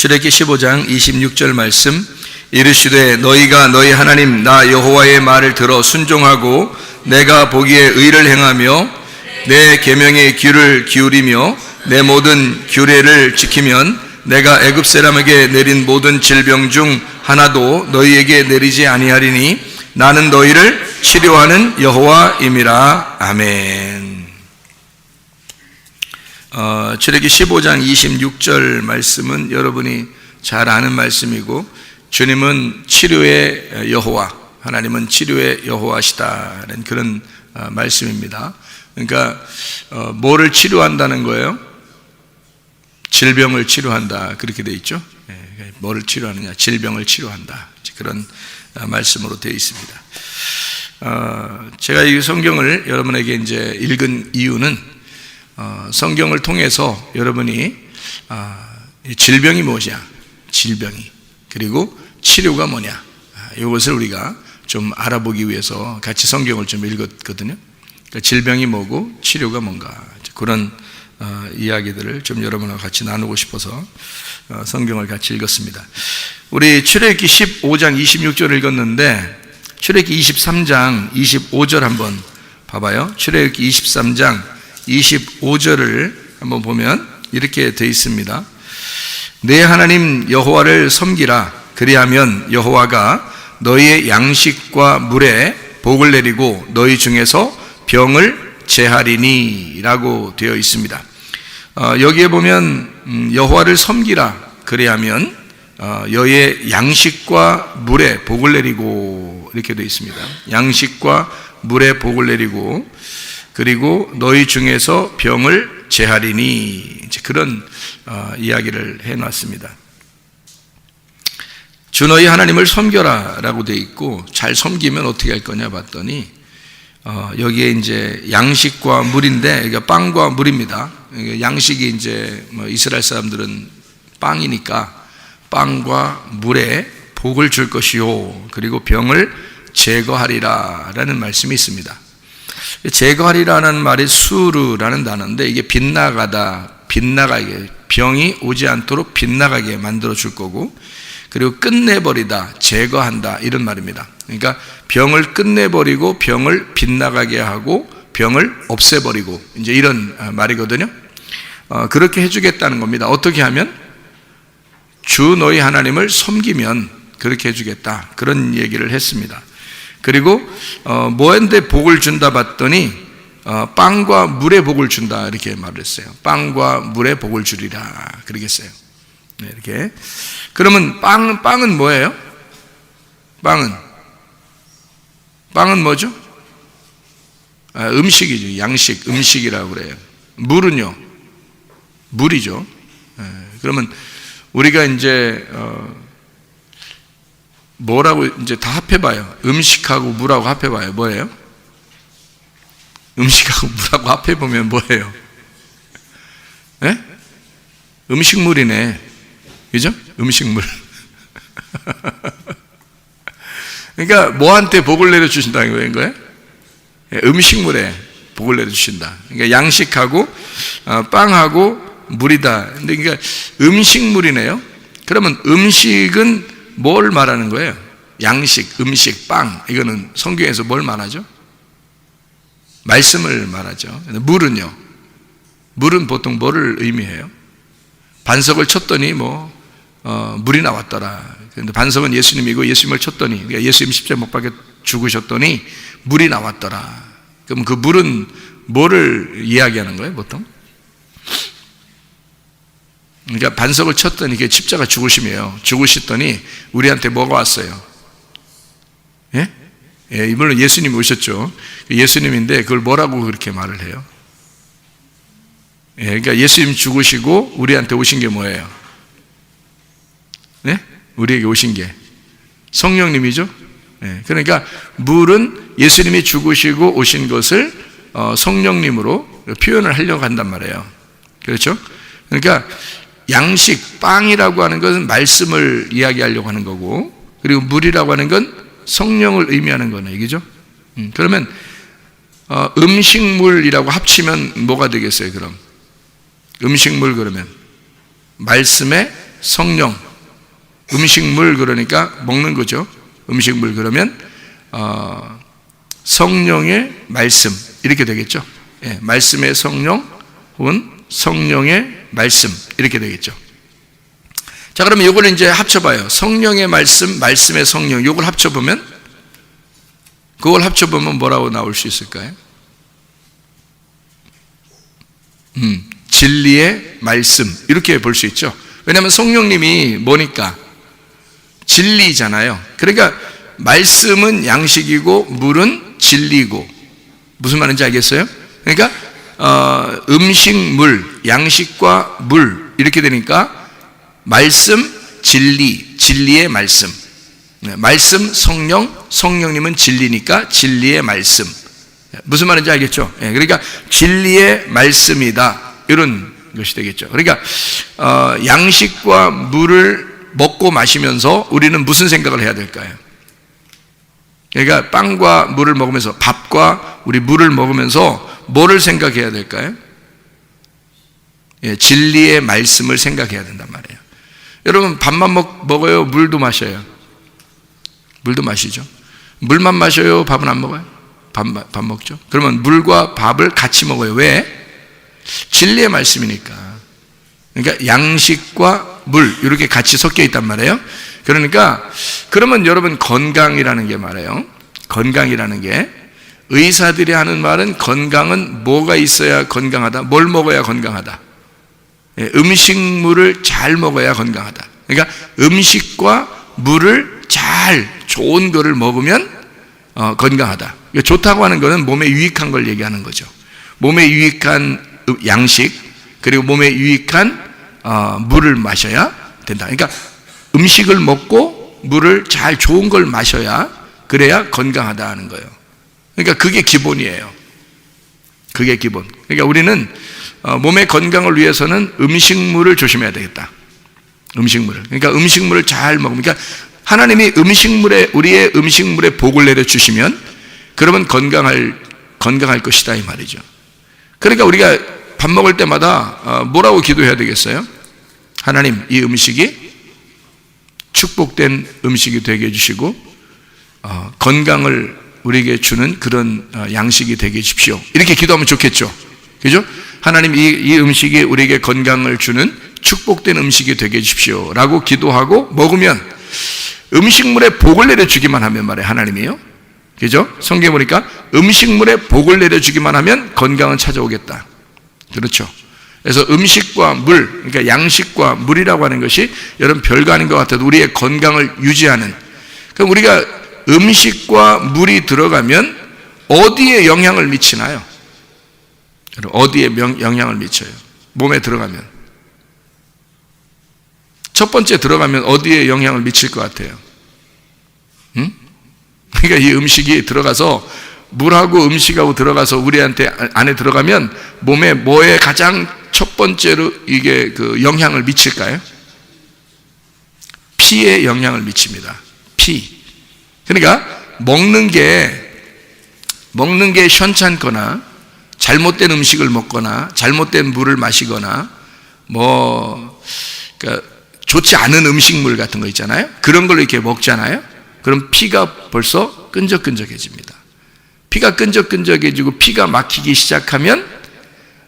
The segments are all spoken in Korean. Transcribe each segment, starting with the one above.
출애굽기 15장 26절 말씀, 이르시되 너희가 너희 하나님 나 여호와의 말을 들어 순종하고 내가 보기에 의를 행하며 내 계명에 귀를 기울이며 내 모든 규례를 지키면 내가 애굽 사람에게 내린 모든 질병 중 하나도 너희에게 내리지 아니하리니 나는 너희를 치료하는 여호와임이라. 아멘. 출애굽기 15장 26절 말씀은 여러분이 잘 아는 말씀이고, 주님은 치료의 여호와, 하나님은 치료의 여호와시다는 그런 말씀입니다. 그러니까 뭐를 치료한다는 거예요? 질병을 치료한다, 그렇게 되어 있죠. 뭐를 치료하느냐? 질병을 치료한다, 그런 말씀으로 되어 있습니다. 제가 이 성경을 여러분에게 이제 읽은 이유는 성경을 통해서 여러분이 질병이 무엇이냐, 질병이, 그리고 치료가 뭐냐, 이것을 우리가 좀 알아보기 위해서 같이 성경을 좀 읽었거든요. 그러니까 질병이 뭐고 치료가 뭔가, 그런 이야기들을 좀 여러분과 같이 나누고 싶어서 성경을 같이 읽었습니다. 우리 출애굽기 15장 26절을 읽었는데 출애굽기 23장 25절 한번 봐봐요. 출애굽기 23장 25절을 한번 보면 이렇게 되어 있습니다. 내 하나님 여호와를 섬기라. 그리하면 여호와가 너희의 양식과 물에 복을 내리고 너희 중에서 병을 제하리니 라고 되어 있습니다. 여기에 보면 여호와를 섬기라. 그리하면 너희의 양식과 물에 복을 내리고 이렇게 되어 있습니다. 양식과 물에 복을 내리고, 그리고 너희 중에서 병을 제하리니, 그런 이야기를 해놨습니다. 주 너희 하나님을 섬겨라 라고 되어 있고, 잘 섬기면 어떻게 할 거냐 봤더니 여기에 이제 양식과 물인데, 이게 빵과 물입니다. 양식이 이제 이스라엘 사람들은 빵이니까 빵과 물에 복을 줄 것이요, 그리고 병을 제거하리라 라는 말씀이 있습니다. 제거하리라는 말이 수르라는 단어인데, 이게 빗나가다, 빗나가게, 병이 오지 않도록 빗나가게 만들어 줄 거고, 그리고 끝내버리다, 제거한다, 이런 말입니다. 그러니까 병을 끝내버리고 병을 빗나가게 하고 병을 없애버리고, 이제 이런 말이거든요. 그렇게 해주겠다는 겁니다. 어떻게 하면? 주 너희 하나님을 섬기면 그렇게 해주겠다, 그런 얘기를 했습니다. 그리고 뭐한테 복을 준다 봤더니 빵과 물에 복을 준다, 이렇게 말을 했어요. 빵과 물에 복을 주리라, 그러겠어요. 네, 이렇게. 그러면 빵은 뭐예요? 빵은 뭐죠? 음식이죠. 양식, 음식이라고 그래요. 물은요? 물이죠. 그러면 우리가 이제 뭐라고 이제 다 합해봐요. 음식하고 물하고 합해봐요. 뭐예요? 음식하고 물하고 합해보면 뭐예요? 네? 음식물이네, 그죠? 음식물. 그러니까 뭐한테 복을 내려주신다는 거예요? 음식물에 복을 내려주신다. 그러니까 양식하고 빵하고 물이다. 근데 그러니까 음식물이네요. 그러면 음식은 뭘 말하는 거예요? 양식, 음식, 빵, 이거는 성경에서 뭘 말하죠? 말씀을 말하죠. 물은요? 물은 보통 뭐를 의미해요? 반석을 쳤더니 물이 나왔더라. 그런데 반석은 예수님이고 예수님을 쳤더니, 그러니까 예수님 십자가 못 박혀 죽으셨더니 물이 나왔더라. 그럼 그 물은 뭐를 이야기하는 거예요, 보통? 그러니까 반석을 쳤더니 그게 십자가 죽으심이에요. 죽으셨더니 우리한테 뭐가 왔어요? 예? 예, 물론 예수님이 오셨죠. 예수님인데 그걸 뭐라고 그렇게 말을 해요? 예, 그러니까 예수님 죽으시고 우리한테 오신 게 뭐예요? 네? 우리에게 오신 게 성령님이죠. 예, 그러니까 물은 예수님이 죽으시고 오신 것을 성령님으로 표현을 하려고 한단 말이에요. 그렇죠? 그러니까 양식, 빵이라고 하는 것은 말씀을 이야기하려고 하는 거고, 그리고 물이라고 하는 건 성령을 의미하는 거네, 이거죠? 그러면 음식물이라고 합치면 뭐가 되겠어요, 그럼? 음식물 그러면 말씀에 성령, 음식물 그러니까 먹는 거죠. 음식물 그러면 성령의 말씀 이렇게 되겠죠. 예, 말씀의 성령 혹은 성령의 말씀 이렇게 되겠죠. 자, 그러면 이걸 이제 합쳐봐요. 성령의 말씀, 말씀의 성령 이걸 합쳐보면 그걸 합쳐보면 뭐라고 나올 수 있을까요? 진리의 말씀 이렇게 볼 수 있죠. 왜냐하면 성령님이 뭐니까? 진리잖아요. 그러니까 말씀은 양식이고 물은 진리고, 무슨 말인지 알겠어요? 그러니까 음식물, 양식과 물 이렇게 되니까 말씀, 진리, 진리의 말씀. 말씀, 성령, 성령님은 진리니까 진리의 말씀. 무슨 말인지 알겠죠? 그러니까 진리의 말씀이다 이런 것이 되겠죠. 그러니까 양식과 물을 먹고 마시면서 우리는 무슨 생각을 해야 될까요? 그러니까 빵과 물을 먹으면서, 밥과 우리 물을 먹으면서 뭐를 생각해야 될까요? 진리의 말씀을 생각해야 된단 말이에요. 여러분 밥만 먹어요? 물도 마셔요? 물도 마시죠. 물만 마셔요? 밥은 안 먹어요? 밥 먹죠. 그러면 물과 밥을 같이 먹어요. 왜? 진리의 말씀이니까. 그러니까 양식과 물 이렇게 같이 섞여 있단 말이에요. 그러니까 그러면 여러분 건강이라는 게 말이에요. 건강이라는 게, 의사들이 하는 말은 건강은 뭐가 있어야 건강하다? 뭘 먹어야 건강하다? 음식물을 잘 먹어야 건강하다. 그러니까 음식과 물을 잘 좋은 거를 먹으면 건강하다. 좋다고 하는 것은 몸에 유익한 걸 얘기하는 거죠. 몸에 유익한 양식 그리고 몸에 유익한 물을 마셔야 된다. 그러니까 음식을 먹고 물을 잘 좋은 걸 마셔야, 그래야 건강하다 하는 거예요. 그러니까 그게 기본이에요. 그게 기본. 그러니까 우리는 몸의 건강을 위해서는 음식물을 조심해야 되겠다. 음식물을. 그러니까 음식물을 잘 먹으면, 그러니까 하나님이 우리의 음식물에 복을 내려주시면 그러면 건강할 것이다 이 말이죠. 그러니까 우리가 밥 먹을 때마다 뭐라고 기도해야 되겠어요? 하나님, 이 음식이 축복된 음식이 되게 해주시고 건강을 우리에게 주는 그런 양식이 되게 해주십시오. 이렇게 기도하면 좋겠죠. 그죠? 하나님, 이 음식이 우리에게 건강을 주는 축복된 음식이 되게 해주십시오 라고 기도하고 먹으면 음식물에 복을 내려주기만 하면 말이에요, 하나님이요. 그죠? 성경에 보니까 음식물에 복을 내려주기만 하면 건강은 찾아오겠다. 그렇죠? 그래서 음식과 물, 그러니까 양식과 물이라고 하는 것이 여러분 별거 아닌 것 같아도 우리의 건강을 유지하는, 그럼 우리가 음식과 물이 들어가면 어디에 영향을 미치나요? 어디에 영향을 미쳐요? 몸에 들어가면 첫 번째 들어가면 어디에 영향을 미칠 것 같아요? 그러니까 이 음식이 들어가서, 물하고 음식하고 들어가서 우리한테 안에 들어가면 몸에 뭐에 가장 첫 번째로 이게 그 영향을 미칠까요? 피에 영향을 미칩니다. 피. 그러니까 먹는 게 현찮거나 잘못된 음식을 먹거나 잘못된 물을 마시거나 그러니까 좋지 않은 음식물 같은 거 있잖아요. 그런 걸 이렇게 먹잖아요. 그럼 피가 벌써 끈적끈적해집니다. 피가 끈적끈적해지고 피가 막히기 시작하면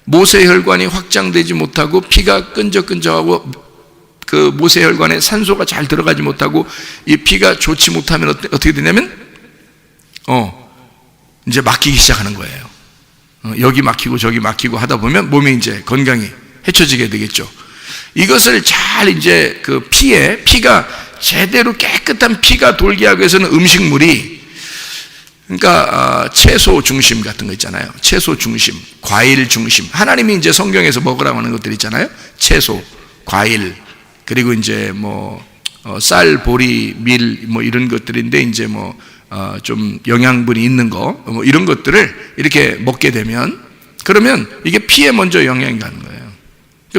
모세혈관이 확장되지 못하고 피가 끈적끈적하고 그 모세혈관에 산소가 잘 들어가지 못하고 이 피가 좋지 못하면 어떻게 되냐면 이제 막히기 시작하는 거예요. 여기 막히고 저기 막히고 하다 보면 몸이 이제 건강이 해쳐지게 되겠죠. 이것을 잘 이제 그 피가 제대로 깨끗한 피가 돌게 하기 위해서는 음식물이, 그러니까 채소 중심 같은 거 있잖아요. 채소 중심, 과일 중심. 하나님이 이제 성경에서 먹으라고 하는 것들 있잖아요. 채소, 과일, 그리고 이제 쌀, 보리, 밀 이런 것들인데 이제 좀 영양분이 있는 거 이런 것들을 이렇게 먹게 되면, 그러면 이게 피에 먼저 영향이 가는 거예요.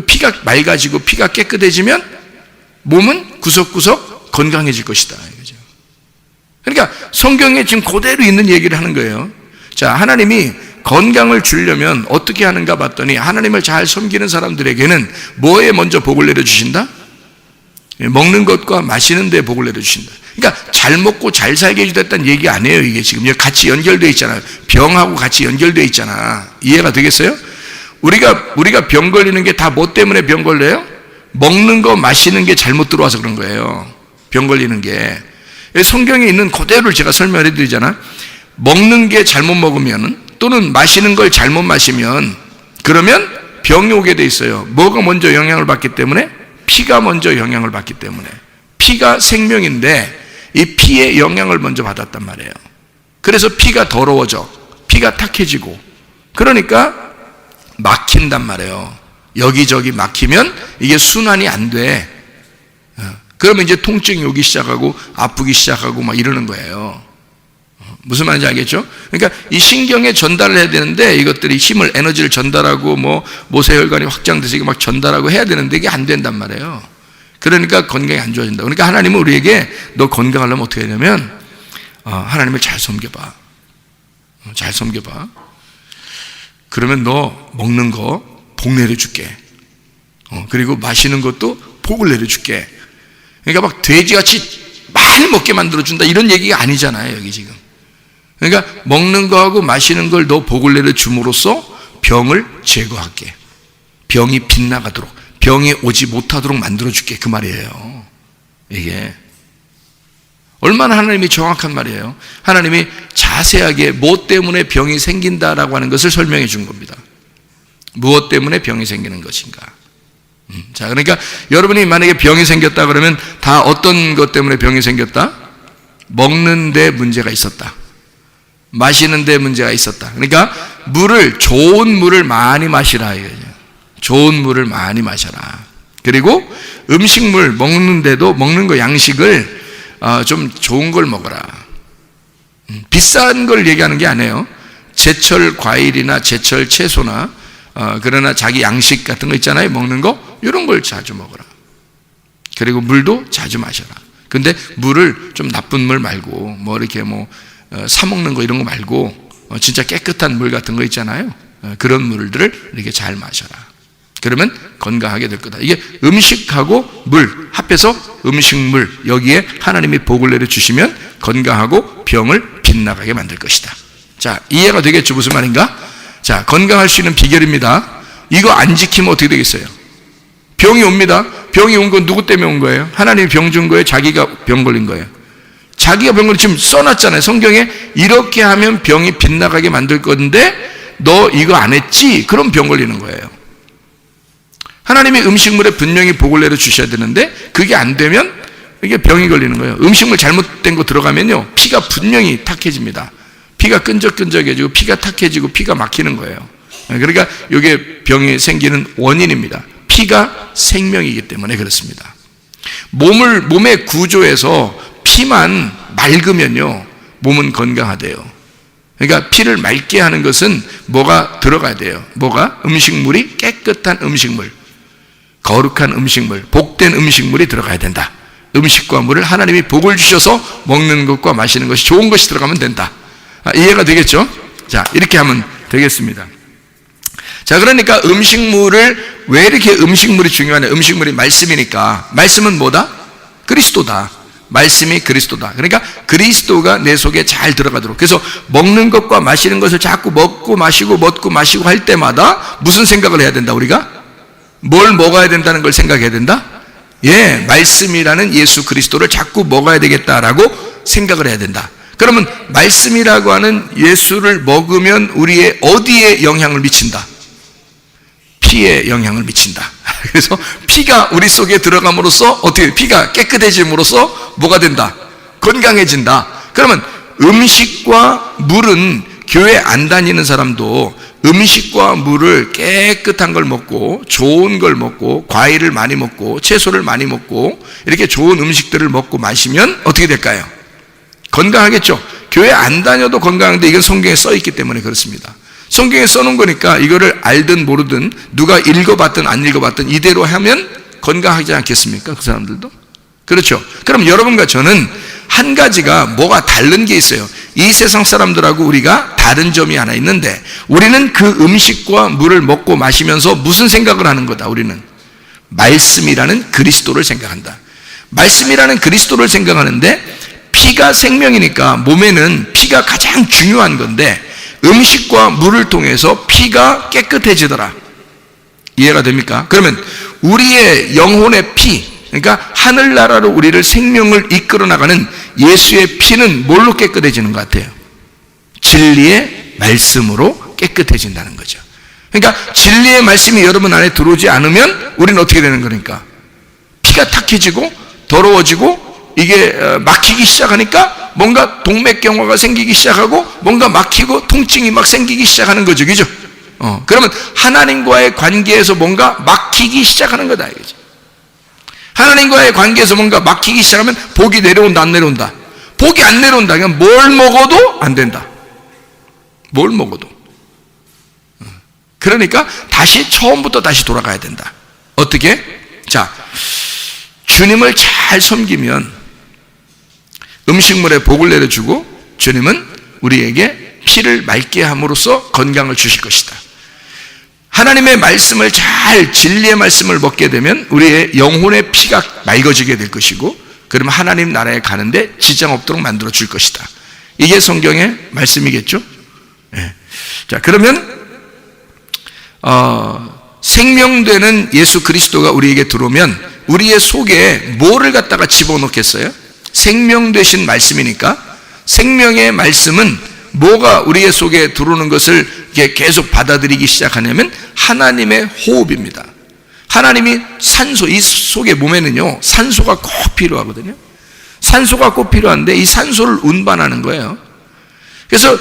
피가 맑아지고 피가 깨끗해지면 몸은 구석구석 건강해질 것이다. 그러니까 성경에 지금 그대로 있는 얘기를 하는 거예요. 자, 하나님이 건강을 주려면 어떻게 하는가 봤더니 하나님을 잘 섬기는 사람들에게는 뭐에 먼저 복을 내려주신다? 먹는 것과 마시는 데 복을 내려주신다. 그러니까 잘 먹고 잘 살게 해주겠다는 얘기 아니에요. 이게 지금 같이 연결되어 있잖아요. 병하고 같이 연결되어 있잖아. 이해가 되겠어요? 우리가 병 걸리는 게 다 뭐 때문에 병 걸려요? 먹는 거 마시는 게 잘못 들어와서 그런 거예요. 병 걸리는 게. 성경에 있는 그대로를 제가 설명을 해드리잖아. 먹는 게 잘못 먹으면 또는 마시는 걸 잘못 마시면 그러면 병이 오게 돼 있어요. 뭐가 먼저 영향을 받기 때문에? 피가 먼저 영향을 받기 때문에. 피가 생명인데 이 피의 영향을 먼저 받았단 말이에요. 그래서 피가 더러워져. 피가 탁해지고. 그러니까 막힌단 말이에요. 여기저기 막히면 이게 순환이 안 돼. 그러면 이제 통증이 오기 시작하고 아프기 시작하고 막 이러는 거예요. 무슨 말인지 알겠죠? 그러니까 이 신경에 전달을 해야 되는데 이것들이 힘을, 에너지를 전달하고 모세혈관이 확장돼서 이게 막 전달하고 해야 되는데 이게 안 된단 말이에요. 그러니까 건강이 안 좋아진다. 그러니까 하나님은 우리에게 너 건강하려면 어떻게 하냐면 하나님을 잘 섬겨봐. 잘 섬겨봐. 그러면 너 먹는 거 복 내려줄게. 그리고 마시는 것도 복을 내려줄게. 그러니까 막 돼지같이 많이 먹게 만들어준다 이런 얘기가 아니잖아요. 여기 지금. 그러니까 먹는 거하고 마시는 걸 너 복을 내려줌으로써 병을 제거할게. 병이 빗나가도록, 병이 오지 못하도록 만들어줄게. 그 말이에요. 이게 얼마나 하나님이 정확한 말이에요. 하나님이 자세하게 무엇 때문에 병이 생긴다라고 하는 것을 설명해 준 겁니다. 무엇 때문에 병이 생기는 것인가. 자, 그러니까 여러분이 만약에 병이 생겼다 그러면 다 어떤 것 때문에 병이 생겼다? 먹는 데 문제가 있었다. 마시는 데 문제가 있었다. 그러니까 좋은 물을 많이 마시라 이거죠. 좋은 물을 많이 마셔라. 그리고 음식물 먹는데도 먹는 거 양식을 좀 좋은 걸 먹어라. 비싼 걸 얘기하는 게 아니에요. 제철 과일이나 제철 채소나 그러나 자기 양식 같은 거 있잖아요. 먹는 거 이런 걸 자주 먹어라. 그리고 물도 자주 마셔라. 근데 물을 좀 나쁜 물 말고 이렇게 사 먹는 거 이런 거 말고 진짜 깨끗한 물 같은 거 있잖아요. 그런 물들을 이렇게 잘 마셔라. 그러면 건강하게 될 거다. 이게 음식하고 물 합해서 음식물 여기에 하나님이 복을 내려주시면 건강하고 병을 빗나가게 만들 것이다. 자, 이해가 되겠죠? 무슨 말인가? 자, 건강할 수 있는 비결입니다. 이거 안 지키면 어떻게 되겠어요? 병이 옵니다. 병이 온 건 누구 때문에 온 거예요? 하나님이 병 준 거예요? 자기가 병 걸린 거예요? 자기가 병 걸린 지금 써놨잖아요. 성경에 이렇게 하면 병이 빗나가게 만들 건데 너 이거 안 했지? 그럼 병 걸리는 거예요. 하나님이 음식물에 분명히 복을 내려주셔야 되는데 그게 안 되면 이게 병이 걸리는 거예요. 음식물 잘못된 거 들어가면요 피가 분명히 탁해집니다. 피가 끈적끈적해지고 피가 탁해지고 피가 막히는 거예요. 그러니까 이게 병이 생기는 원인입니다. 피가 생명이기 때문에 그렇습니다. 몸의 구조에서 피만 맑으면요 몸은 건강하대요. 그러니까 피를 맑게 하는 것은 뭐가 들어가야 돼요? 뭐가? 음식물이 깨끗한 음식물, 거룩한 음식물, 복된 음식물이 들어가야 된다. 음식과 물을 하나님이 복을 주셔서 먹는 것과 마시는 것이 좋은 것이 들어가면 된다. 이해가 되겠죠? 자, 이렇게 하면 되겠습니다. 자, 그러니까 음식물을 왜 이렇게 음식물이 중요하냐? 음식물이 말씀이니까. 말씀은 뭐다? 그리스도다. 말씀이 그리스도다. 그러니까 그리스도가 내 속에 잘 들어가도록. 그래서 먹는 것과 마시는 것을 자꾸 먹고 마시고 할 때마다 무슨 생각을 해야 된다? 우리가 뭘 먹어야 된다는 걸 생각해야 된다? 예, 말씀이라는 예수 그리스도를 자꾸 먹어야 되겠다라고 생각을 해야 된다. 그러면 말씀이라고 하는 예수를 먹으면 우리의 어디에 영향을 미친다? 피에 영향을 미친다. 그래서 피가 우리 속에 들어감으로써 어떻게 피가 깨끗해짐으로써 뭐가 된다? 건강해진다. 그러면 음식과 물은 교회 안 다니는 사람도 음식과 물을 깨끗한 걸 먹고 좋은 걸 먹고 과일을 많이 먹고 채소를 많이 먹고 이렇게 좋은 음식들을 먹고 마시면 어떻게 될까요? 건강하겠죠. 교회 안 다녀도 건강한데 이건 성경에 써 있기 때문에 그렇습니다. 성경에 써놓은 거니까 이거를 알든 모르든 누가 읽어봤든 안 읽어봤든 이대로 하면 건강하지 않겠습니까? 그 사람들도. 그렇죠. 그럼 여러분과 저는 한 가지가 뭐가 다른 게 있어요. 이 세상 사람들하고 우리가 다른 점이 하나 있는데 우리는 그 음식과 물을 먹고 마시면서 무슨 생각을 하는 거다? 우리는 말씀이라는 그리스도를 생각한다. 말씀이라는 그리스도를 생각하는데 피가 생명이니까 몸에는 피가 가장 중요한 건데 음식과 물을 통해서 피가 깨끗해지더라. 이해가 됩니까? 그러면 우리의 영혼의 피, 그러니까 하늘나라로 우리를 생명을 이끌어 나가는 예수의 피는 뭘로 깨끗해지는 것 같아요? 진리의 말씀으로 깨끗해진다는 거죠. 그러니까 진리의 말씀이 여러분 안에 들어오지 않으면 우리는 어떻게 되는 거니까? 피가 탁해지고 더러워지고 이게 막히기 시작하니까 뭔가 동맥경화가 생기기 시작하고 뭔가 막히고 통증이 막 생기기 시작하는 거죠. 그죠? 그러면 하나님과의 관계에서 뭔가 막히기 시작하는 거다. 이거죠. 하나님과의 관계에서 뭔가 막히기 시작하면 복이 내려온다, 안 내려온다? 복이 안 내려온다. 그냥 뭘 먹어도 안 된다. 뭘 먹어도. 그러니까 다시 처음부터 다시 돌아가야 된다. 어떻게? 자, 주님을 잘 섬기면 음식물에 복을 내려주고 주님은 우리에게 피를 맑게 함으로써 건강을 주실 것이다. 하나님의 말씀을 잘 진리의 말씀을 먹게 되면 우리의 영혼의 피가 맑아지게 될 것이고 그러면 하나님 나라에 가는데 지장 없도록 만들어 줄 것이다. 이게 성경의 말씀이겠죠? 네. 자, 그러면 생명되는 예수 그리스도가 우리에게 들어오면 우리의 속에 뭐를 갖다가 집어넣겠어요? 생명 되신 말씀이니까 생명의 말씀은 뭐가 우리의 속에 들어오는 것을 계속 받아들이기 시작하냐면 하나님의 호흡입니다. 하나님이 산소, 이 속에 몸에는요 산소가 꼭 필요하거든요. 산소가 꼭 필요한데 이 산소를 운반하는 거예요. 그래서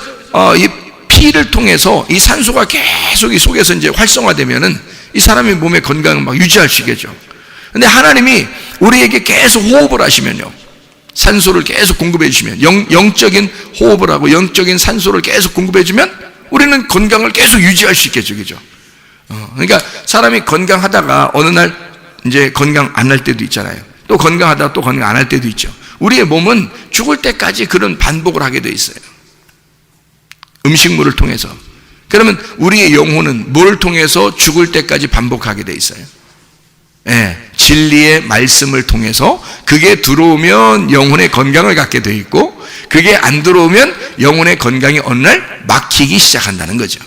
이 피를 통해서 이 산소가 계속 이 속에서 이제 활성화되면은 이 사람의 몸의 건강을 막 유지할 수 있겠죠. 근데 하나님이 우리에게 계속 호흡을 하시면요, 산소를 계속 공급해 주시면, 영적인 호흡을 하고 영적인 산소를 계속 공급해 주면 우리는 건강을 계속 유지할 수 있겠죠. 그죠? 그러니까 사람이 건강하다가 어느 날 이제 건강 안 할 때도 있잖아요. 또 건강하다가 또 건강 안 할 때도 있죠. 우리의 몸은 죽을 때까지 그런 반복을 하게 돼 있어요. 음식물을 통해서. 그러면 우리의 영혼은 뭘 통해서 죽을 때까지 반복하게 돼 있어요? 예, 진리의 말씀을 통해서 그게 들어오면 영혼의 건강을 갖게 돼 있고 그게 안 들어오면 영혼의 건강이 어느 날 막히기 시작한다는 거죠.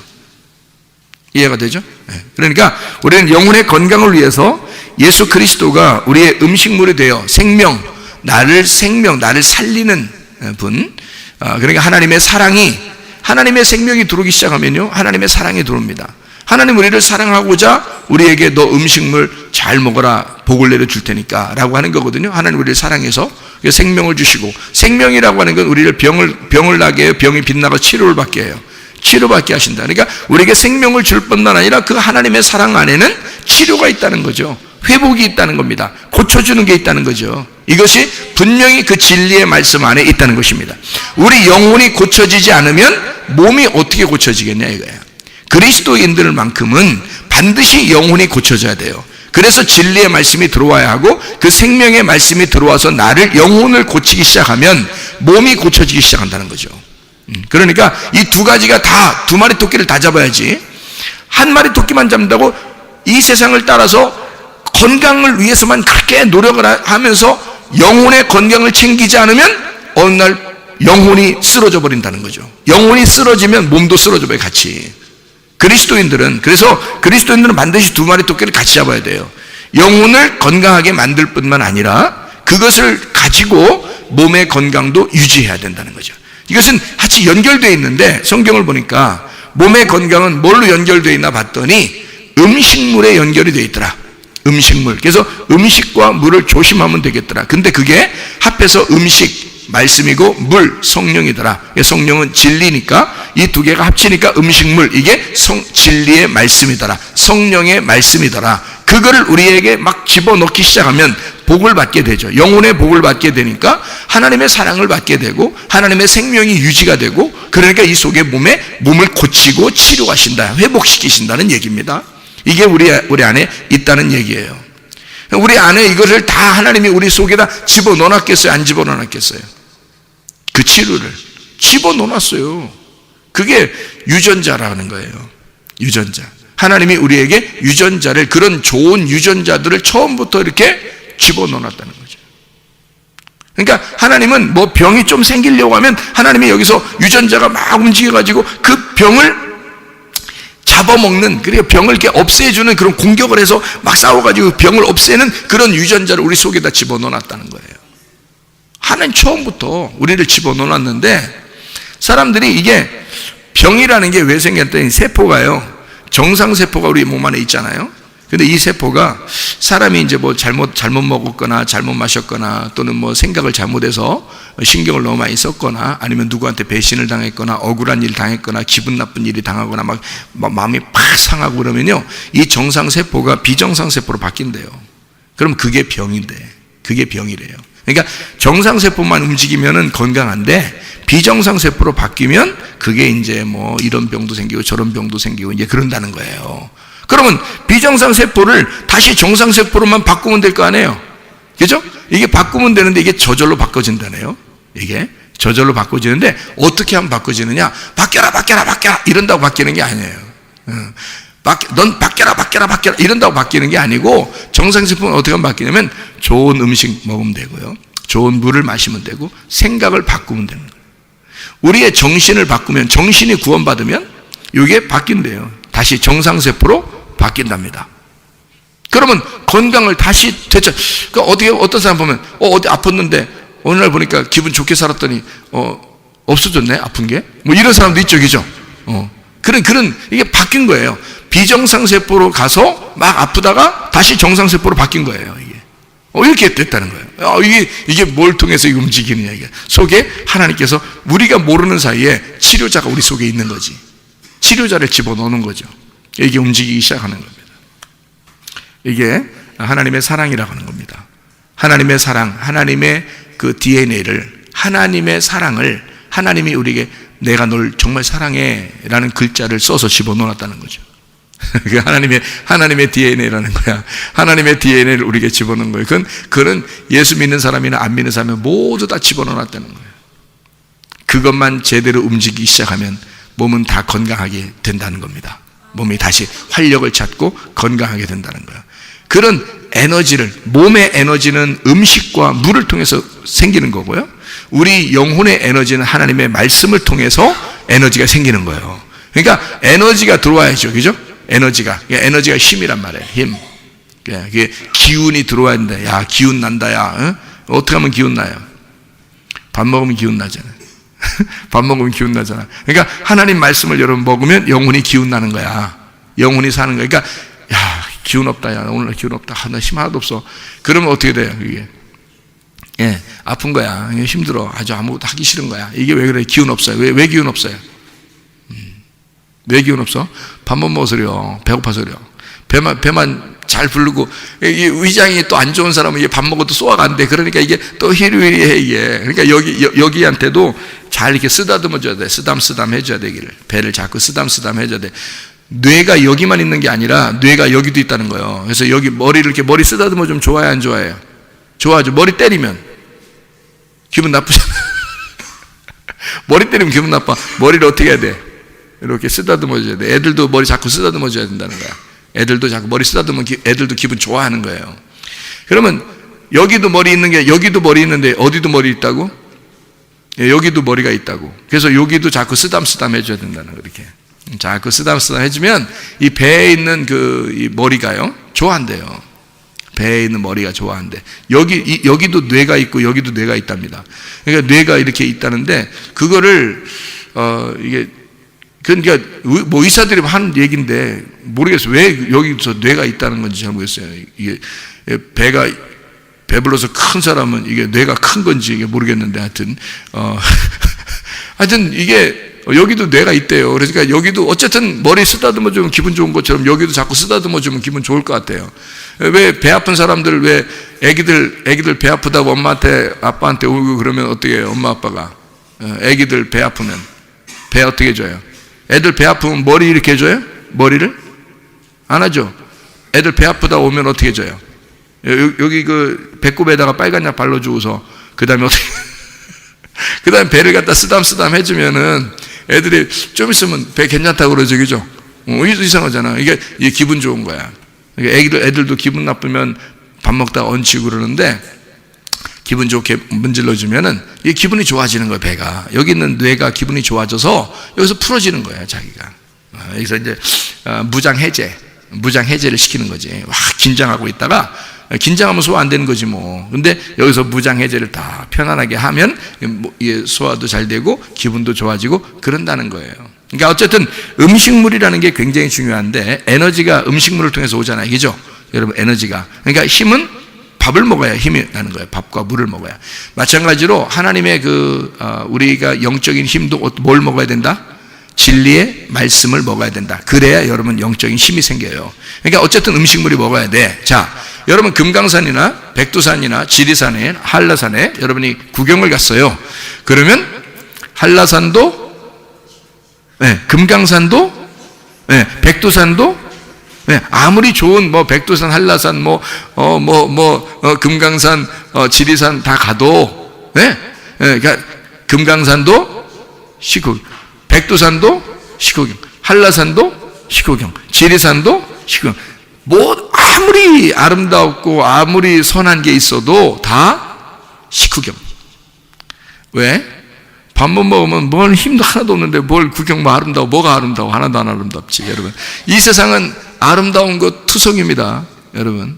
이해가 되죠? 예, 그러니까 우리는 영혼의 건강을 위해서 예수 그리스도가 우리의 음식물이 되어 생명, 나를 살리는 분, 그러니까 하나님의 사랑이, 하나님의 생명이 들어오기 시작하면요 하나님의 사랑이 들어옵니다. 하나님 우리를 사랑하고자 우리에게 너 음식물 잘 먹어라, 복을 내려줄 테니까 라고 하는 거거든요. 하나님 우리를 사랑해서 생명을 주시고, 생명이라고 하는 건 우리를 병을 나게 해요. 병이 빗나가 치료를 받게 해요. 치료받게 하신다. 그러니까 우리에게 생명을 줄 뿐만 아니라 그 하나님의 사랑 안에는 치료가 있다는 거죠. 회복이 있다는 겁니다. 고쳐주는 게 있다는 거죠. 이것이 분명히 그 진리의 말씀 안에 있다는 것입니다. 우리 영혼이 고쳐지지 않으면 몸이 어떻게 고쳐지겠냐 이거예요. 그리스도인들만큼은 반드시 영혼이 고쳐져야 돼요. 그래서 진리의 말씀이 들어와야 하고 그 생명의 말씀이 들어와서 나를, 영혼을 고치기 시작하면 몸이 고쳐지기 시작한다는 거죠. 그러니까 이 두 가지가 다, 두 마리 토끼를 다 잡아야지 한 마리 토끼만 잡는다고 이 세상을 따라서 건강을 위해서만 그렇게 노력을 하면서 영혼의 건강을 챙기지 않으면 어느 날 영혼이 쓰러져 버린다는 거죠. 영혼이 쓰러지면 몸도 쓰러져 버려요, 같이. 그리스도인들은 반드시 두 마리 토끼를 같이 잡아야 돼요. 영혼을 건강하게 만들 뿐만 아니라 그것을 가지고 몸의 건강도 유지해야 된다는 거죠. 이것은 같이 연결되어 있는데 성경을 보니까 몸의 건강은 뭘로 연결되어 있나 봤더니 음식물에 연결이 되어 있더라. 음식물. 그래서 음식과 물을 조심하면 되겠더라. 근데 그게 합해서 음식, 말씀이고 물, 성령이더라. 성령은 진리니까 이 두 개가 합치니까 음식물, 이게 진리의 말씀이더라. 성령의 말씀이더라. 그거를 우리에게 막 집어넣기 시작하면 복을 받게 되죠. 영혼의 복을 받게 되니까 하나님의 사랑을 받게 되고 하나님의 생명이 유지가 되고, 그러니까 이 속에 몸을 고치고 치료하신다, 회복시키신다는 얘기입니다. 이게 우리 안에 있다는 얘기예요. 우리 안에 이것을 다 하나님이 우리 속에다 집어넣어놨겠어요? 안 집어넣어놨겠어요? 그 치료를 집어넣어놨어요. 그게 유전자라는 거예요. 유전자. 하나님이 우리에게 유전자를, 그런 좋은 유전자들을 처음부터 이렇게 집어넣어놨다는 거죠. 그러니까 하나님은 뭐 병이 좀 생기려고 하면 하나님이 여기서 유전자가 막 움직여가지고 그 병을 잡아먹는, 그리고 병을 이렇게 없애주는 그런 공격을 해서 막 싸워가지고 병을 없애는 그런 유전자를 우리 속에다 집어넣어놨다는 거예요. 하나님 처음부터 우리를 집어넣어놨는데, 사람들이 이게 병이라는 게 왜 생겼더니 세포가요, 정상세포가 우리 몸 안에 있잖아요. 근데 이 세포가 사람이 이제 뭐 잘못 먹었거나 잘못 마셨거나 또는 뭐 생각을 잘못해서 신경을 너무 많이 썼거나 아니면 누구한테 배신을 당했거나 억울한 일 당했거나 기분 나쁜 일이 당하거나 막 마음이 팍 상하고 그러면요, 이 정상세포가 비정상세포로 바뀐대요. 그럼 그게 병인데, 그게 병이래요. 그러니까 정상세포만 움직이면은 건강한데 비정상세포로 바뀌면 그게 이제 뭐 이런 병도 생기고 저런 병도 생기고 이제 그런다는 거예요. 그러면 비정상세포를 다시 정상세포로만 바꾸면 될 거 아니에요. 그죠? 이게 바꾸면 되는데 이게 저절로 바꿔진다네요. 이게 저절로 바꿔지는데 어떻게 하면 바꿔지느냐? 바뀌어라 이런다고 바뀌는 게 아니에요. 넌 바뀌어라 이런다고 바뀌는 게 아니고, 정상세포는 어떻게 하면 바뀌냐면 좋은 음식 먹으면 되고요, 좋은 물을 마시면 되고, 생각을 바꾸면 되는 거예요. 우리의 정신을 바꾸면, 정신이 구원받으면 이게 바뀐대요. 다시 정상세포로 바뀐답니다. 그러면 건강을 다시 되찾. 그러니까 어떻게, 어떤 사람 보면 어디 아팠는데 어느 날 보니까 기분 좋게 살았더니 없어졌네, 아픈 게. 뭐 이런 사람도 있죠, 그죠? 그런 이게 바뀐 거예요. 비정상세포로 가서 막 아프다가 다시 정상세포로 바뀐 거예요, 이게. 이렇게 됐다는 거예요. 이게 뭘 통해서 움직이느냐, 이게. 속에 하나님께서 우리가 모르는 사이에 치료자가 우리 속에 있는 거지. 치료자를 집어넣는 거죠. 이게 움직이기 시작하는 겁니다. 이게 하나님의 사랑이라고 하는 겁니다. 하나님의 사랑, 하나님의 그 DNA를, 하나님의 사랑을 하나님이 우리에게 내가 널 정말 사랑해 라는 글자를 써서 집어넣었다는 거죠. 그게 하나님의 DNA라는 거야. 하나님의 DNA를 우리에게 집어넣은 거예요. 그건 예수 믿는 사람이나 안 믿는 사람이 모두 다 집어넣었다는 거예요. 그것만 제대로 움직이기 시작하면 몸은 다 건강하게 된다는 겁니다. 몸이 다시 활력을 찾고 건강하게 된다는 거예요. 그런 에너지를, 몸의 에너지는 음식과 물을 통해서 생기는 거고요, 우리 영혼의 에너지는 하나님의 말씀을 통해서 에너지가 생기는 거예요. 그러니까 에너지가 들어와야죠, 그죠? 에너지가 힘이란 말이에요. 힘. 그게 기운이 들어와야 된다. 야, 기운 난다, 야. 어떻게 하면 기운 나요? 밥 먹으면 기운 나잖아요. 밥 먹으면 기운 나잖아. 그러니까 하나님 말씀을 여러분 먹으면 영혼이 기운 나는 거야. 영혼이 사는 거야. 그러니까 야, 기운 없다, 야, 오늘 기운 없다, 나 힘 하나도 없어. 그러면 어떻게 돼요, 이게? 예, 아픈 거야. 힘들어. 아주 아무것도 하기 싫은 거야. 이게 왜 그래? 기운 없어요. 왜 기운 없어요? 왜 기운 없어? 밥 못 먹어서 그래요. 배고파서 그래요. 배만 잘 부르고, 이 위장이 또 안 좋은 사람은 이게 밥 먹어도 소화가 안 돼. 그러니까 이게 또 히리히리해, 이게. 그러니까 여기한테도 잘 이렇게 쓰다듬어 줘야 돼. 쓰담쓰담 해줘야 되기를. 배를 자꾸 쓰담쓰담 해줘야 돼. 뇌가 여기만 있는 게 아니라 뇌가 여기도 있다는 거예요. 그래서 여기 머리를 이렇게 머리 쓰다듬어 좀 좋아해, 안 좋아해요? 좋아하죠. 머리 때리면 기분 나쁘잖아. 머리 때리면 기분 나빠. 머리를 어떻게 해야 돼? 이렇게 쓰다듬어 줘야 돼. 애들도 머리 자꾸 쓰다듬어 줘야 된다는 거야. 애들도 자꾸 머리 쓰다듬으면 애들도 기분 좋아하는 거예요. 그러면 여기도 머리 있는 게, 여기도 머리 있는데 어디도 머리 있다고? 예, 여기도 머리가 있다고. 그래서 여기도 자꾸 쓰담쓰담 해줘야 된다는 거, 이렇게. 자꾸 쓰담쓰담 해주면 이 배에 있는 이 머리가요, 좋아한대요. 배에 있는 머리가 좋아한대. 여기도 뇌가 있고 여기도 뇌가 있답니다. 그러니까 뇌가 이렇게 있다는데, 그거를 이게 그러니까 뭐 의사들이 하는 얘기인데 모르겠어요. 왜 여기서 뇌가 있다는 건지 잘 모르겠어요. 이게 배가 배불러서 큰 사람은 이게 뇌가 큰 건지 이게 모르겠는데, 하여튼 이게 여기도 뇌가 있대요. 그러니까 여기도 어쨌든 머리 쓰다듬어 주면 기분 좋은 것처럼 여기도 자꾸 쓰다듬어 주면 기분 좋을 것 같아요. 왜 배 아픈 사람들, 왜 애기들 배 아프다고 엄마한테 아빠한테 울고 그러면 어떻게 해요? 엄마 아빠가 애기들 배 아프면 배 어떻게 줘요? 애들 배 아프면 머리 이렇게 해줘요? 머리를? 안 하죠. 애들 배 아프다 오면 어떻게 해줘요? 여기 그 배꼽에다가 빨간 약 발라주고서 그 다음에 어떻게 그 다음에 배를 갖다 쓰담쓰담 해주면은 애들이 좀 있으면 배 괜찮다고 그러죠, 그죠? 이상하잖아. 이게 기분 좋은 거야. 애들도 기분 나쁘면 밥 먹다가 얹히고 그러는데, 기분 좋게 문질러주면은 이 기분이 좋아지는 거예요. 배가 여기 있는 뇌가 기분이 좋아져서 여기서 풀어지는 거예요. 자기가 여기서 이제 무장 해제를 시키는 거지. 와 긴장하고 있다가 긴장하면 소화 안 되는 거지 뭐. 근데 여기서 무장 해제를 다 편안하게 하면 소화도 잘 되고 기분도 좋아지고 그런다는 거예요. 그러니까 어쨌든 음식물이라는 게 굉장히 중요한데 에너지가 음식물을 통해서 오잖아요. 그죠? 여러분 에너지가. 그러니까 힘은 밥을 먹어야 힘이 나는 거예요. 밥과 물을 먹어야. 마찬가지로 하나님의 우리가 영적인 힘도 뭘 먹어야 된다? 진리의 말씀을 먹어야 된다. 그래야 여러분 영적인 힘이 생겨요. 그러니까 어쨌든 음식물이 먹어야 돼. 자, 여러분 금강산이나 백두산이나 지리산에 한라산에 여러분이 구경을 갔어요. 그러면 한라산도 금강산도 백두산도 아무리 좋은 백두산, 한라산, 금강산, 지리산 다 가도, 그러니까 금강산도 시구경, 백두산도 시구경, 한라산도 시구경, 지리산도 시구경. 아무리 아름답고 아무리 선한 게 있어도 다 식후경. 왜? 밥만 먹으면 뭘 힘도 하나도 없는데 뭘 구경 아름다워. 뭐가 아름다워? 하나도 안 아름답지. 여러분 이 세상은 아름다운 거 투성입니다. 여러분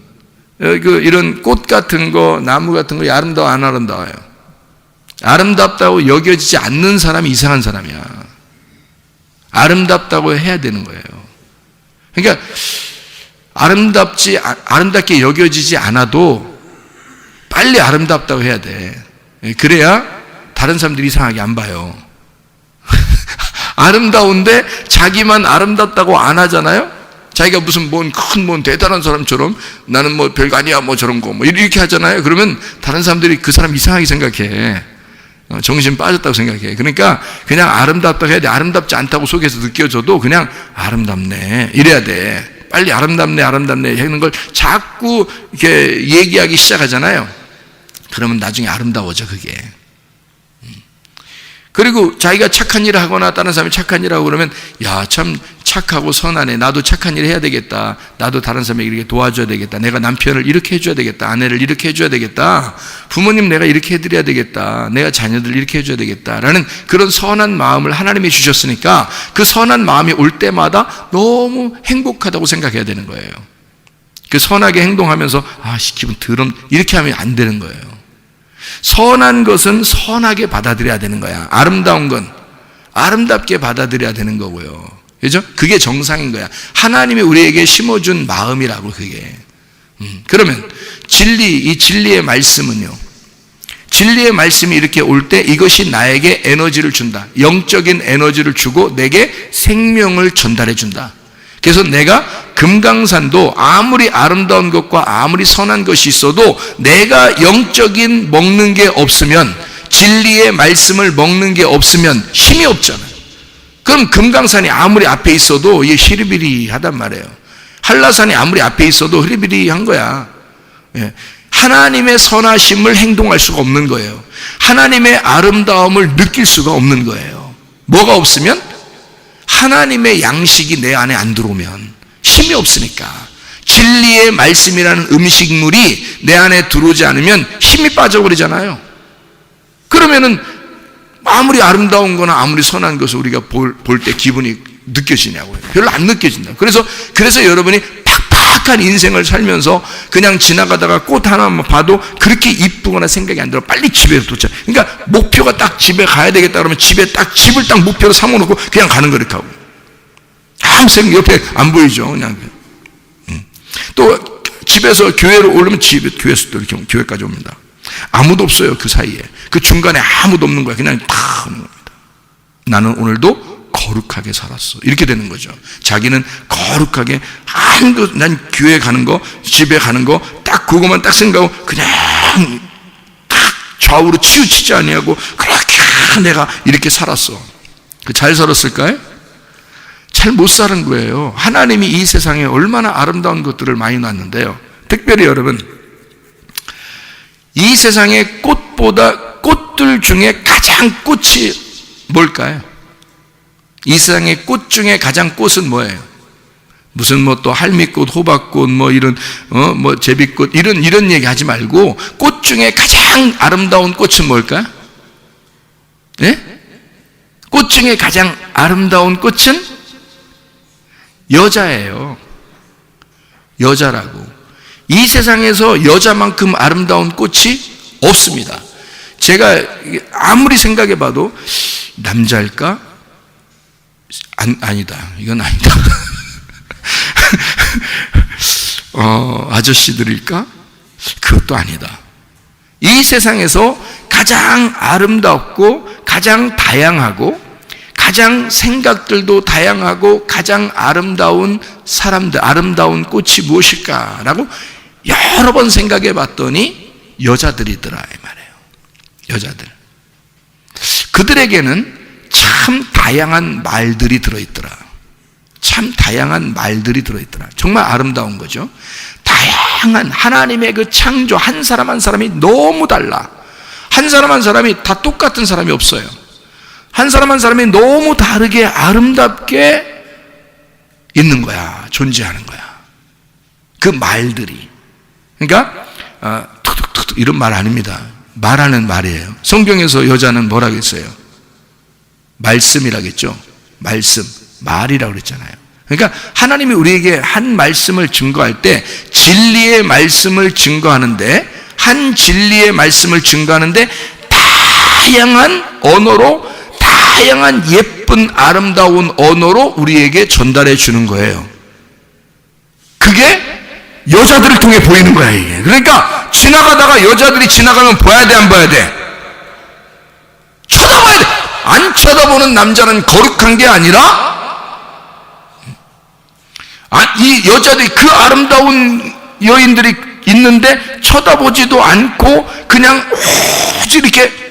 이런 꽃 같은 거 나무 같은 거 아름다워 안 아름다워요? 아름답다고 여겨지지 않는 사람이 이상한 사람이야. 아름답다고 해야 되는 거예요. 그러니까 아름답게 여겨지지 않아도 빨리 아름답다고 해야 돼. 그래야 다른 사람들이 이상하게 안 봐요. 아름다운데 자기만 아름답다고 안 하잖아요. 자기가 무슨 큰 대단한 사람처럼 나는 별거 아니야 저런 거 이렇게 하잖아요. 그러면 다른 사람들이 그 사람 이상하게 생각해. 정신 빠졌다고 생각해. 그러니까 그냥 아름답다고 해야 돼. 아름답지 않다고 속에서 느껴져도 그냥 아름답네 이래야 돼. 빨리 아름답네 하는 걸 자꾸 이렇게 얘기하기 시작하잖아요. 그러면 나중에 아름다워져 그게. 그리고 자기가 착한 일을 하거나 다른 사람이 착한 일을 하고 그러면 야 참 착하고 선하네. 나도 착한 일을 해야 되겠다. 나도 다른 사람에게 이렇게 도와줘야 되겠다. 내가 남편을 이렇게 해줘야 되겠다. 아내를 이렇게 해줘야 되겠다. 부모님 내가 이렇게 해드려야 되겠다. 내가 자녀들 이렇게 해줘야 되겠다 라는 그런 선한 마음을 하나님이 주셨으니까 그 선한 마음이 올 때마다 너무 행복하다고 생각해야 되는 거예요. 그 선하게 행동하면서 기분 더럼 이렇게 하면 안 되는 거예요. 선한 것은 선하게 받아들여야 되는 거야. 아름다운 건 아름답게 받아들여야 되는 거고요. 그죠? 그게 정상인 거야. 하나님이 우리에게 심어준 마음이라고 그게. 그러면 이 진리의 말씀은요. 진리의 말씀이 이렇게 올 때 이것이 나에게 에너지를 준다. 영적인 에너지를 주고 내게 생명을 전달해 준다. 그래서 내가 금강산도 아무리 아름다운 것과 아무리 선한 것이 있어도 내가 영적인 먹는 게 없으면 진리의 말씀을 먹는 게 없으면 힘이 없잖아요. 그럼 금강산이 아무리 앞에 있어도 이게 히리비리하단 말이에요. 한라산이 아무리 앞에 있어도 히리비리한 거야. 하나님의 선하심을 행동할 수가 없는 거예요. 하나님의 아름다움을 느낄 수가 없는 거예요. 뭐가 없으면? 하나님의 양식이 내 안에 안 들어오면 힘이 없으니까. 진리의 말씀이라는 음식물이 내 안에 들어오지 않으면 힘이 빠져버리잖아요. 그러면은 아무리 아름다운 거나 아무리 선한 것을 우리가 볼 때 기분이 느껴지냐고요. 별로 안 느껴진다. 그래서 여러분이 팍팍한 인생을 살면서 그냥 지나가다가 꽃 하나만 봐도 그렇게 이쁘거나 생각이 안 들어. 빨리 집에 도착. 그러니까 목표가 딱 집에 가야 되겠다 그러면 집을 딱 목표로 삼아놓고 그냥 가는 거 이렇게 하고. 아무 생각 옆에 안 보이죠. 그냥. 또 집에서 교회로 오려면 교회에서 또 이렇게 교회까지 옵니다. 아무도 없어요. 그 사이에. 그 중간에 아무도 없는 거야. 그냥 다 오는 겁니다. 나는 오늘도 거룩하게 살았어. 이렇게 되는 거죠. 자기는 거룩하게 난 교회 가는 거, 집에 가는 거, 딱 그것만 딱 생각하고 그냥 딱 좌우로 치우치지 아니하고 그렇게 내가 이렇게 살았어. 잘 살았을까요? 잘 못 사는 거예요. 하나님이 이 세상에 얼마나 아름다운 것들을 많이 놨는데요. 특별히 여러분, 이 세상의 꽃들 중에 가장 꽃이 뭘까요? 이 세상의 꽃 중에 가장 꽃은 뭐예요? 무슨 뭐 또 할미꽃, 호박꽃, 뭐 이런 뭐 제비꽃 이런 얘기 하지 말고 꽃 중에 가장 아름다운 꽃은 뭘까? 예? 꽃 중에 가장 아름다운 꽃은 여자예요. 여자라고. 이 세상에서 여자만큼 아름다운 꽃이 없습니다. 제가 아무리 생각해 봐도 남자일까? 아니다. 이건 아니다. 아저씨들일까? 그것도 아니다. 이 세상에서 가장 아름답고 가장 다양하고 가장 생각들도 다양하고 가장 아름다운 사람들, 아름다운 꽃이 무엇일까라고 여러 번 생각해 봤더니 여자들이더라 이 말이에요. 여자들. 그들에게는 참 다양한 말들이 들어있더라. 참 다양한 말들이 들어있더라. 정말 아름다운 거죠. 다양한 하나님의 그 창조, 한 사람 한 사람이 너무 달라. 한 사람 한 사람이 다 똑같은 사람이 없어요. 한 사람 한 사람이 너무 다르게 아름답게 있는 거야. 존재하는 거야. 그 말들이. 그러니까 툭툭툭 이런 말 아닙니다. 말하는 말이에요. 성경에서 여자는 뭐라고 했어요? 말씀이라겠죠. 말씀, 말이라고 그랬잖아요. 그러니까 하나님이 우리에게 한 말씀을 증거할 때 진리의 말씀을 증거하는데, 한 진리의 말씀을 증거하는데 다양한 언어로, 다양한 예쁜 아름다운 언어로 우리에게 전달해 주는 거예요. 그게 여자들을 통해 보이는 거야 이게. 그러니까 지나가다가 여자들이 지나가면 봐야 돼, 안 봐야 돼? 쳐다봐야 돼. 안 쳐다보는 남자는 거룩한 게 아니라, 이 여자들이, 그 아름다운 여인들이 있는데 쳐다보지도 않고 그냥 오직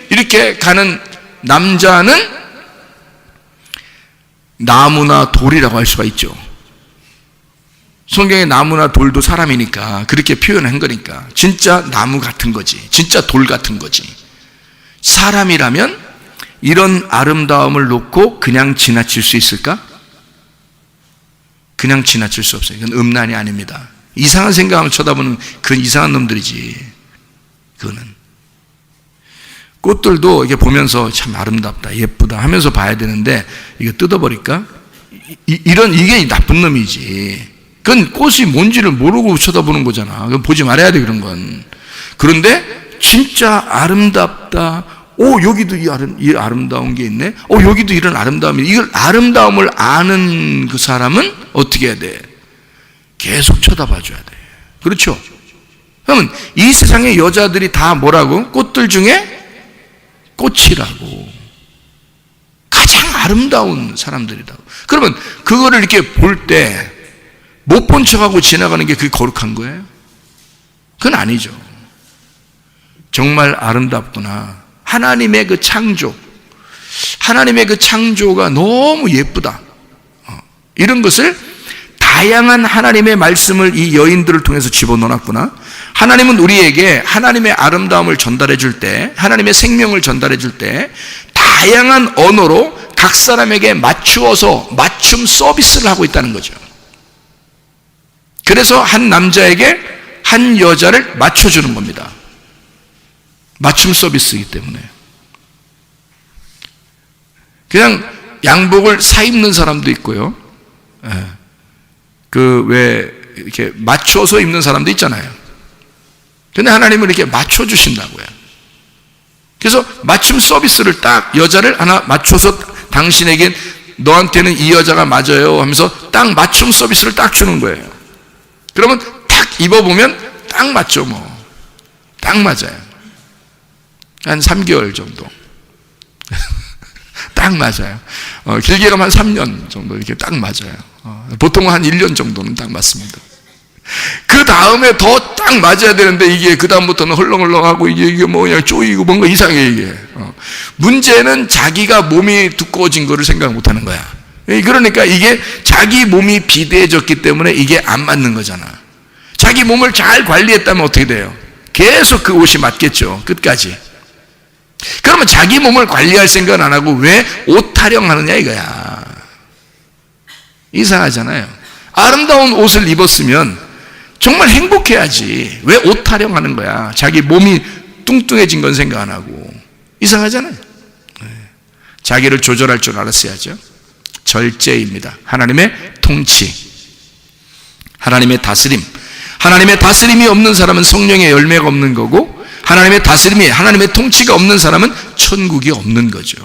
이렇게 가는 남자는 나무나 돌이라고 할 수가 있죠. 성경의 나무나 돌도 사람이니까 그렇게 표현한 거니까 진짜 나무 같은 거지, 진짜 돌 같은 거지. 사람이라면 이런 아름다움을 놓고 그냥 지나칠 수 있을까? 그냥 지나칠 수 없어요. 이건 음란이 아닙니다. 이상한 생각하면 쳐다보는 그런 이상한 놈들이지. 그거는 꽃들도 이게 보면서 참 아름답다, 예쁘다 하면서 봐야 되는데 이거 뜯어버릴까? 이게 나쁜 놈이지. 그건 꽃이 뭔지를 모르고 쳐다보는 거잖아. 그건 보지 말아야 돼, 그런 건. 그런데 진짜 아름답다. 여기도 이 아름다운 게 있네. 여기도 이런 아름다움이. 이걸 아름다움을 아는 그 사람은 어떻게 해야 돼? 계속 쳐다봐 줘야 돼. 그렇죠? 그러면 이 세상의 여자들이 다 뭐라고? 꽃들 중에 꽃이라고. 가장 아름다운 사람들이라고. 그러면 그거를 이렇게 볼 때 못 본 척하고 지나가는 게 그게 거룩한 거예요? 그건 아니죠. 정말 아름답구나. 하나님의 그 창조, 하나님의 그 창조가 너무 예쁘다. 이런 것을 다양한 하나님의 말씀을 이 여인들을 통해서 집어넣었구나. 하나님은 우리에게 하나님의 아름다움을 전달해 줄 때, 하나님의 생명을 전달해 줄 때 다양한 언어로 각 사람에게 맞추어서 맞춤 서비스를 하고 있다는 거죠. 그래서 한 남자에게 한 여자를 맞춰주는 겁니다. 맞춤 서비스이기 때문에. 그냥 양복을 사 입는 사람도 있고요. 왜 이렇게 맞춰서 입는 사람도 있잖아요. 근데 하나님은 이렇게 맞춰주신다고요. 그래서 맞춤 서비스를 딱 여자를 하나 맞춰서 당신에게, 너한테는 이 여자가 맞아요 하면서 딱 맞춤 서비스를 딱 주는 거예요. 그러면 딱 입어보면 딱 맞죠, 뭐. 딱 맞아요. 한 3개월 정도. 딱 맞아요. 길게 가면 한 3년 정도 이렇게 딱 맞아요. 보통은 한 1년 정도는 딱 맞습니다. 그 다음에 더 딱 맞아야 되는데 이게 그 다음부터는 헐렁헐렁하고 이게 뭐 그냥 쪼이고 뭔가 이상해 이게. 문제는 자기가 몸이 두꺼워진 거를 생각 못 하는 거야. 그러니까 이게 자기 몸이 비대해졌기 때문에 이게 안 맞는 거잖아. 자기 몸을 잘 관리했다면 어떻게 돼요? 계속 그 옷이 맞겠죠. 끝까지. 그러면 자기 몸을 관리할 생각은 안 하고 왜 옷 타령하느냐 이거야. 이상하잖아요. 아름다운 옷을 입었으면 정말 행복해야지. 왜 옷 타령하는 거야? 자기 몸이 뚱뚱해진 건 생각 안 하고. 이상하잖아요. 자기를 조절할 줄 알았어야죠. 절제입니다. 하나님의 통치, 하나님의 다스림. 하나님의 다스림이 없는 사람은 성령의 열매가 없는 거고, 하나님의 다스림이, 하나님의 통치가 없는 사람은 천국이 없는 거죠.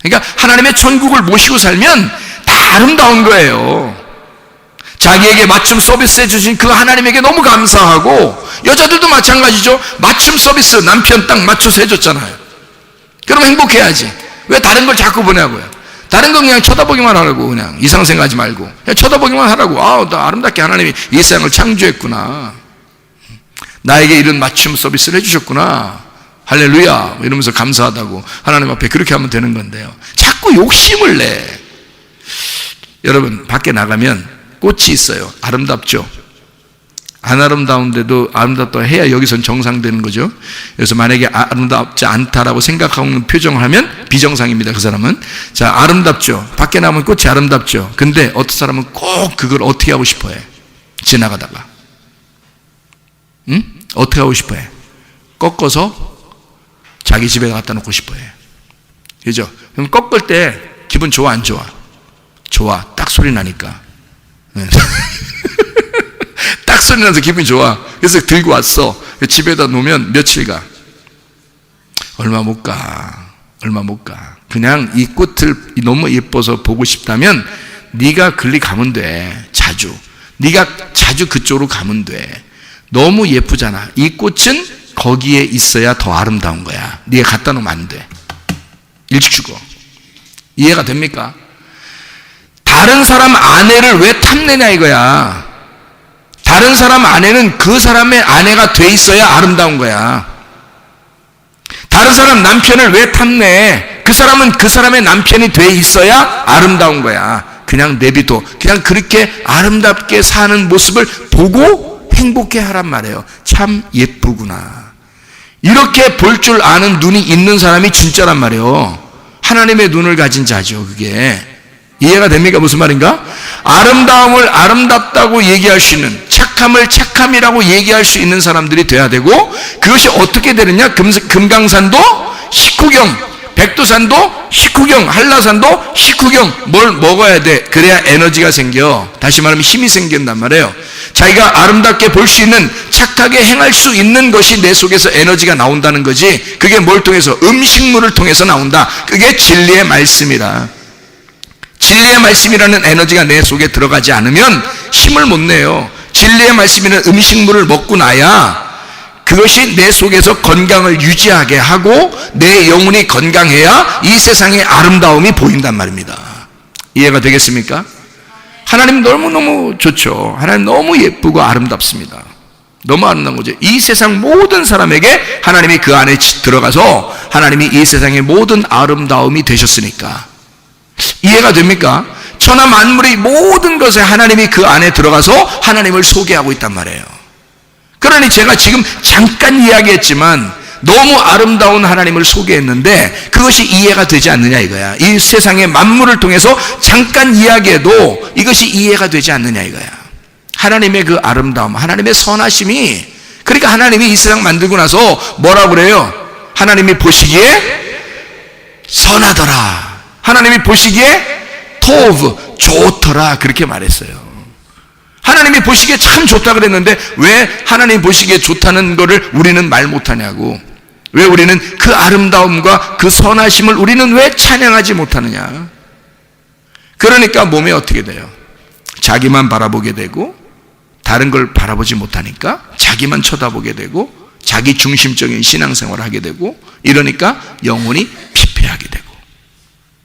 그러니까 하나님의 천국을 모시고 살면 다 아름다운 거예요. 자기에게 맞춤 서비스해 주신 그 하나님에게 너무 감사하고, 여자들도 마찬가지죠. 맞춤 서비스 남편 딱 맞춰서 해줬잖아요. 그럼 행복해야지. 왜 다른 걸 자꾸 보냐고요. 다른 건 그냥 쳐다보기만 하라고. 그냥 이상 생각하지 말고 그냥 쳐다보기만 하라고. 아, 나 아름답게 하나님이 이 세상을 창조했구나, 나에게 이런 맞춤 서비스를 해주셨구나, 할렐루야 이러면서 감사하다고 하나님 앞에 그렇게 하면 되는 건데요. 자꾸 욕심을 내. 여러분, 밖에 나가면 꽃이 있어요. 아름답죠? 안 아름다운데도 아름답다고 해야 여기선 정상되는 거죠. 그래서 만약에 아름답지 않다라고 생각하는 표정을 하면 비정상입니다. 그 사람은. 자, 아름답죠? 밖에 나오면 꽃이 아름답죠? 근데 어떤 사람은 꼭 그걸 어떻게 하고 싶어 해? 지나가다가. 응? 어떻게 하고 싶어 해? 꺾어서 자기 집에 갖다 놓고 싶어 해. 그죠? 그럼 꺾을 때 기분 좋아, 안 좋아? 좋아. 딱 소리 나니까. 딱 소리 나서 기분이 좋아. 그래서 들고 왔어. 집에다 놓으면 며칠 가? 얼마 못 가. 얼마 못 가. 그냥 이 꽃을 너무 예뻐서 보고 싶다면 네가 글리 가면 돼. 자주. 네가 자주 그쪽으로 가면 돼. 너무 예쁘잖아. 이 꽃은 거기에 있어야 더 아름다운 거야. 네가 갖다 놓으면 안 돼. 일찍 죽어. 이해가 됩니까? 다른 사람 아내를 왜 탐내냐 이거야. 다른 사람 아내는 그 사람의 아내가 돼 있어야 아름다운 거야. 다른 사람 남편을 왜 탐내? 그 사람은 그 사람의 남편이 돼 있어야 아름다운 거야. 그냥 내비둬. 그냥 그렇게 아름답게 사는 모습을 보고 행복해 하란 말이에요. 참 예쁘구나. 이렇게 볼 줄 아는 눈이 있는 사람이 진짜란 말이에요. 하나님의 눈을 가진 자죠, 그게. 이해가 됩니까? 무슨 말인가? 아름다움을 아름답다고 얘기할 수 있는, 착함을 착함이라고 얘기할 수 있는 사람들이 돼야 되고, 그것이 어떻게 되느냐? 금강산도 식후경, 백두산도 식후경, 한라산도 식후경. 뭘 먹어야 돼? 그래야 에너지가 생겨. 다시 말하면 힘이 생긴단 말이에요. 자기가 아름답게 볼 수 있는, 착하게 행할 수 있는 것이 내 속에서 에너지가 나온다는 거지. 그게 뭘 통해서? 음식물을 통해서 나온다. 그게 진리의 말씀이라. 진리의 말씀이라는 에너지가 내 속에 들어가지 않으면 힘을 못 내요. 진리의 말씀이라는 음식물을 먹고 나야 그것이 내 속에서 건강을 유지하게 하고 내 영혼이 건강해야 이 세상의 아름다움이 보인단 말입니다. 이해가 되겠습니까? 하나님 너무너무 좋죠. 하나님 너무 예쁘고 아름답습니다. 너무 아름다운 거죠. 이 세상 모든 사람에게 하나님이 그 안에 들어가서 하나님이 이 세상의 모든 아름다움이 되셨으니까. 이해가 됩니까? 천하 만물의 모든 것에 하나님이 그 안에 들어가서 하나님을 소개하고 있단 말이에요. 그러니 제가 지금 잠깐 이야기했지만 너무 아름다운 하나님을 소개했는데 그것이 이해가 되지 않느냐 이거야. 이 세상의 만물을 통해서 잠깐 이야기해도 이것이 이해가 되지 않느냐 이거야. 하나님의 그 아름다움, 하나님의 선하심이, 그러니까 하나님이 이 세상 만들고 나서 뭐라고 그래요? 하나님이 보시기에 선하더라. 하나님이 보시기에 토브, 좋더라. 그렇게 말했어요. 하나님이 보시기에 참 좋다 그랬는데 왜 하나님 보시기에 좋다는 거를 우리는 말 못하냐고. 왜 우리는 그 아름다움과 그 선하심을 우리는 왜 찬양하지 못하느냐. 그러니까 몸에 어떻게 돼요? 자기만 바라보게 되고 다른 걸 바라보지 못하니까 자기만 쳐다보게 되고 자기 중심적인 신앙생활을 하게 되고 이러니까 영혼이 피폐하게 되고,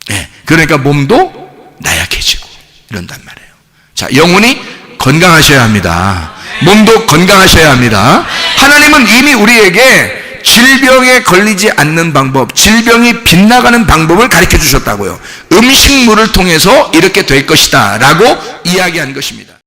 네, 그러니까 몸도 나약해지고 이런단 말이에요. 자, 영혼이 건강하셔야 합니다. 몸도 건강하셔야 합니다. 하나님은 이미 우리에게 질병에 걸리지 않는 방법, 질병이 빗나가는 방법을 가르쳐 주셨다고요. 음식물을 통해서 이렇게 될 것이다 라고 이야기한 것입니다.